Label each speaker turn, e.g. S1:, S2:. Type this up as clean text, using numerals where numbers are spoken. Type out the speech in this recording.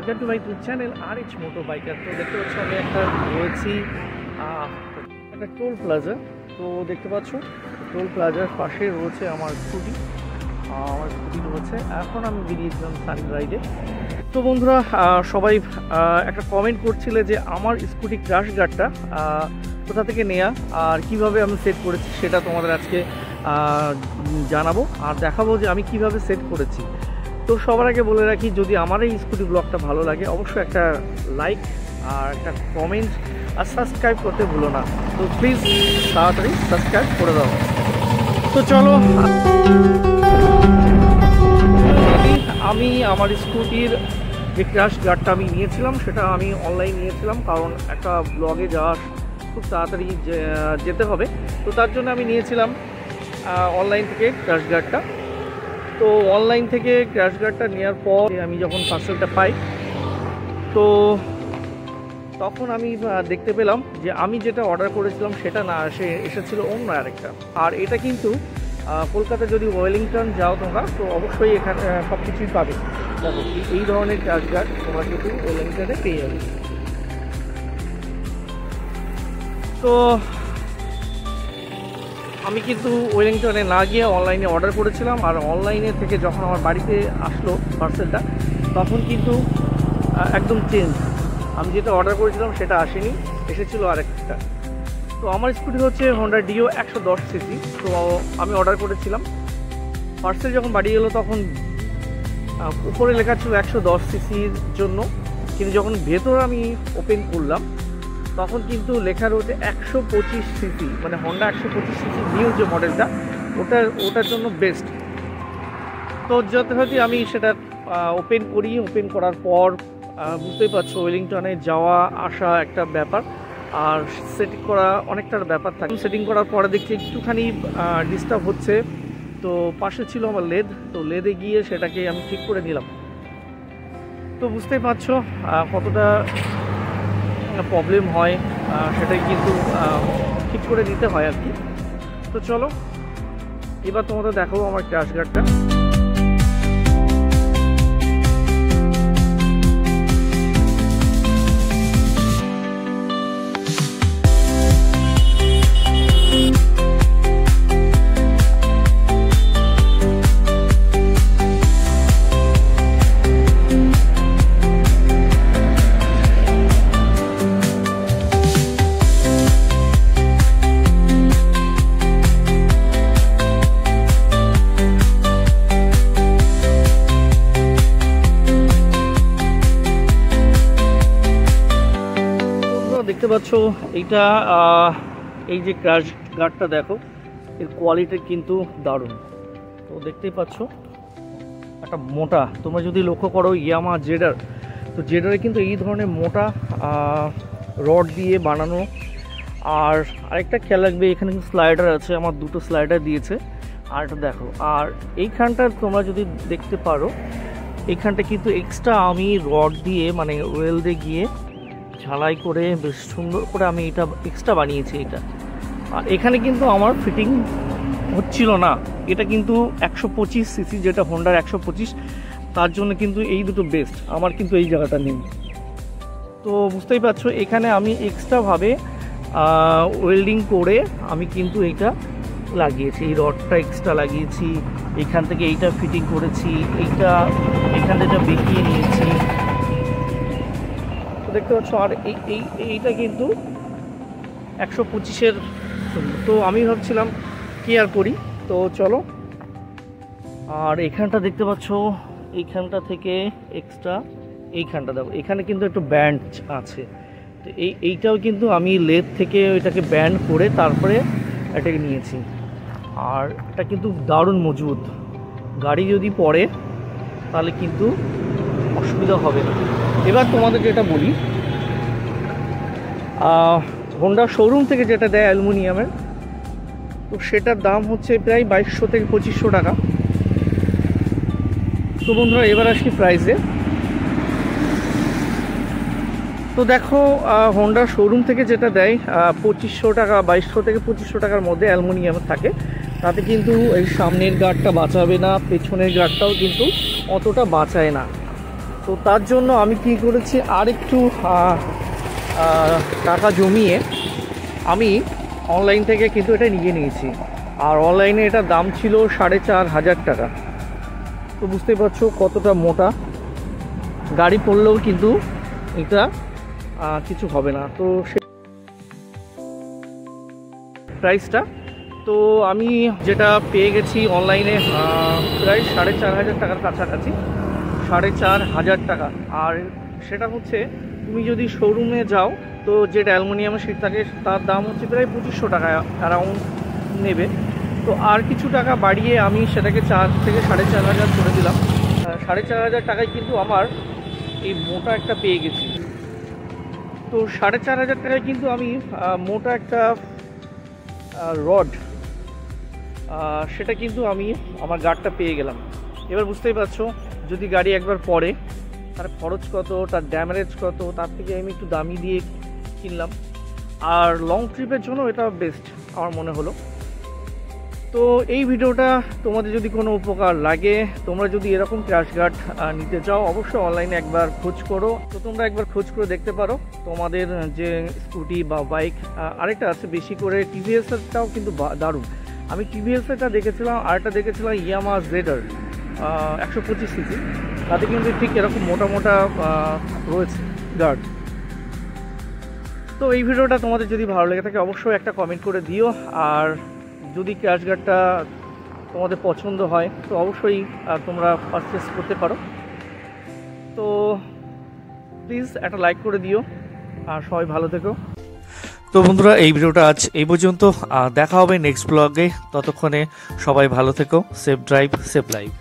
S1: Welcome to my YouTube channel RH moto biker. তো দেখতে পাচ্ছ আমি রয়েছি একটা টোল প্লাজা। তো দেখতে পাচ্ছ টোল প্লাজার পাশে রয়েছে আমার স্কুটি রয়েছে। এখন আমি বেরিয়েছিলাম সানি রাইডে। তো বন্ধুরা, সবাই একটা কমেন্ট করছিলে যে আমার স্কুটি ক্র্যাশ গার্ডটা কোথা থেকে নেওয়া আর কিভাবে আমি সেট করেছি সেটা তোমাদের আজকে জানাবো আর দেখাবো যে আমি কিভাবে সেট করেছি। তো সবার আগে বলে রাখি, যদি আমার এই স্কুটি ব্লগটা ভালো লাগে অবশ্যই একটা লাইক আর একটা কমেন্ট আর সাবস্ক্রাইব করতে ভুলো না। তো প্লিজ তাড়াতাড়ি সাবস্ক্রাইব করে দাও। তো চলো, আমি আমার স্কুটির যে ক্র্যাশ গার্ডটা আমি নিয়েছিলাম সেটা আমি অনলাইন নিয়েছিলাম, কারণ একটা ব্লগে যাওয়া খুব তাড়াতাড়ি যেতে হবে। তো তার জন্য আমি নিয়েছিলাম অনলাইন থেকে ক্র্যাশ গার্ডটা। তো অনলাইন থেকে ক্র্যাশ গার্ডটা নেওয়ার পর আমি যখন পার্সেলটা পাই তো তখন আমি দেখতে পেলাম যে আমি যেটা অর্ডার করেছিলাম সেটা না এসেছিল অন্য আরেকটা। আর এটা কিন্তু কলকাতা যদি ওয়েলিংটন যাও তোমরা তো অবশ্যই এখানে সব কিছুই পাবে। দেখো এই ধরনের ক্র্যাশ গার্ড তোমরা কিন্তু ওয়েলিংটনে পেয়ে যাবে। তো আমি কিন্তু ওয়েলিংটনে না গিয়ে অনলাইনে অর্ডার করেছিলাম, আর অনলাইনে থেকে যখন আমার বাড়িতে আসলো পার্সেলটা তখন কিন্তু একদম চেঞ্জ। আমি যেটা অর্ডার করেছিলাম সেটা আসেনি, এসেছিল আরেকটা। তো আমার স্কুটি হচ্ছে হোন্ডা ডিও 110 সিসি। তো আমি অর্ডার করেছিলাম, পার্সেল যখন বাড়ি এলো তখন উপরে লেখা ছিল 110 সিসির জন্য, কিন্তু যখন ভেতর আমি ওপেন করলাম তখন কিন্তু লেখা রয়েছে 125 সিসি, মানে হোন্ডা 125 সিসি নিউ যে মডেলটা ওটার জন্য বেস্ট। তো যথারীতি আমি সেটা ওপেন করি। ওপেন করার পর বুঝতেই পারছো ওয়েলিংটনে যাওয়া আসা একটা ব্যাপার, আর সেটিং করা অনেকটার ব্যাপার থাকে। সেটিং করার পরে দেখছি একটুখানি ডিস্টার্ব হচ্ছে। তো পাশে ছিল আমার লেদ, তো লেদে গিয়ে সেটাকে আমি ঠিক করে নিলাম। তো বুঝতেই পারছো কতটা প্রবলেম হয়, সেটাই কিন্তু ঠিক করে নিতে হয় আর কি। তো চলো এবার তোমাদের দেখাবো আমার ক্র্যাশ গার্ডটা। দেখতে পাচ্ছ এইটা এই যে ক্র্যাশ গার্ডটা দেখো, এর কোয়ালিটি কিন্তু দারুণ। তো দেখতেই পাচ্ছ একটা মোটা, তোমরা যদি লক্ষ্য করো ইয়ামা জেডার, তো জেডারে কিন্তু এই ধরনের মোটা রড দিয়ে বানানো। আর আরেকটা খেয়াল রাখবে, এখানে কিন্তু স্লাইডার আছে, আমার দুটো স্লাইডার দিয়েছে। আর এটা দেখো, আর এইখানটা তোমরা যদি দেখতে পারো এইখানটা কিন্তু এক্সট্রা আমি রড দিয়ে মানে ওয়েল্ডে গিয়ে ঝালাই করে বেশ সুন্দর করে আমি এটা এক্সট্রা বানিয়েছি এটা। আর এখানে কিন্তু আমার ফিটিং হচ্ছিল না, এটা কিন্তু 125 সিসি যেটা হোন্ডার 125, তার জন্য কিন্তু এই দুটো বেস্ট, আমার কিন্তু এই জায়গাটা নেই। তো বুঝতেই পারছো এখানে আমি এক্সট্রাভাবে ওয়েল্ডিং করে আমি কিন্তু এইটা লাগিয়েছি, এই রডটা এক্সট্রা লাগিয়েছি, এখান থেকে এইটা ফিটিং করেছি, এখান থেকে বেঁকিয়ে নিয়েছি দেখতে পাচ্ছ। আর এইটা কিন্তু 125-এর। তো আমি ভাবছিলাম কি আর করি, তো চলো। আর এখানটা দেখতে পাচ্ছ, এইখানটা থেকে এক্সট্রা এইখানটা দেখো, এখানে কিন্তু একটু ব্যান্ড আছে। তো এইটাও কিন্তু আমি লেদ থেকে এটাকে ব্যান্ড করে তারপরে এটাকে নিয়েছি। আর এটা কিন্তু দারুণ মজবুত, গাড়ি যদি পড়ে তাহলে কিন্তু অসুবিধা হবে না। এবার তোমাদের যেটা বলি, হোন্ডা শোরুম থেকে যেটা দেয় অ্যালুমিনিয়ামের, তো সেটার দাম হচ্ছে প্রায় 2200 থেকে 2500 টাকা। তো বন্ধুরা এবার আসি প্রাইসে। তো দেখো হোন্ডা শোরুম থেকে যেটা দেয় 2500 টাকা, 2200 থেকে 2500 টাকার মধ্যে অ্যালুমিনিয়ামের থাকে। তাতে কিন্তু এই সামনের গার্ডটা বাঁচাবে না, পেছনের গার্ডটাও কিন্তু অতটা বাঁচায় না। তো তার জন্য আমি কি করেছি, আর একটু টাকা জমিয়ে আমি অনলাইন থেকে কিন্তু এটা নিয়ে নিয়েছি। আর অনলাইনে এটার দাম ছিল 4,500 টাকা। তো বুঝতেই পারছো কতটা মোটা, গাড়ি পড়লেও কিন্তু এটা কিছু হবে না। তো সে প্রাইসটা তো আমি যেটা পেয়ে গেছি অনলাইনে প্রায় 4,500 টাকার কাছাকাছি, 4,500 টাকা। আর সেটা হচ্ছে তুমি যদি শোরুমে যাও তো যেটা অ্যালুমিনিয়ামের শিট থাকে তার দাম হচ্ছে প্রায় 2,500 টাকা অ্যারাউন্ড নেবে। তো আর কিছু টাকা বাড়িয়ে আমি সেটাকে 4 থেকে 4,500 করে দিলাম। 4,500 টাকায় কিন্তু আমার এই মোটা একটা পেয়ে গেছি। তো 4,500 টাকায় কিন্তু আমি মোটা একটা রড সেটা কিন্তু আমি আমার গার্ডটা পেয়ে গেলাম। এবার বুঝতেই পারছো যদি গাড়ি একবার পড়ে তার খরচ কত, তার ড্যামেজ কত, তার থেকে আমি একটু দামি দিয়ে কিনলাম। আর লং ট্রিপের জন্য এটা বেস্ট আমার মনে হলো। তো এই ভিডিওটা তোমাদের যদি কোনো উপকার লাগে, তোমরা যদি এরকম ক্র্যাশ গার্ড নিতে চাও অবশ্যই অনলাইনে একবার খোঁজ করো। তো তোমরা একবার খোঁজ করে দেখতে পারো তোমাদের যে স্কুটি বা বাইক। আরেকটা আছে বেশি করে টিভিএসটাও কিন্তু দারুণ। আমি টিভিএসটা দেখেছিলাম, আরেকটা দেখেছিলাম ইয়ামাহা জেডার 125 সিসি, তাতে কিন্তু ঠিক এরকম মোটা মোটা রয়েছে গার্ড। তো এই ভিডিওটা তোমাদের যদি ভালো লেগে থাকে অবশ্যই একটা কমেন্ট করে দিও। আর যদি ক্র্যাশ গার্ডটা তোমাদের পছন্দ হয় তো অবশ্যই তোমরা পারচেস করতে পারো। তো প্লিজ একটা লাইক করে দিও, আর সবাই ভালো থেকো। তো বন্ধুরা এই ভিডিওটা আজ এই পর্যন্ত, দেখা হবে নেক্সট ব্লগে। ততক্ষণে সবাই ভালো থেকো, সেফ ড্রাইভ সেফ লাইফ।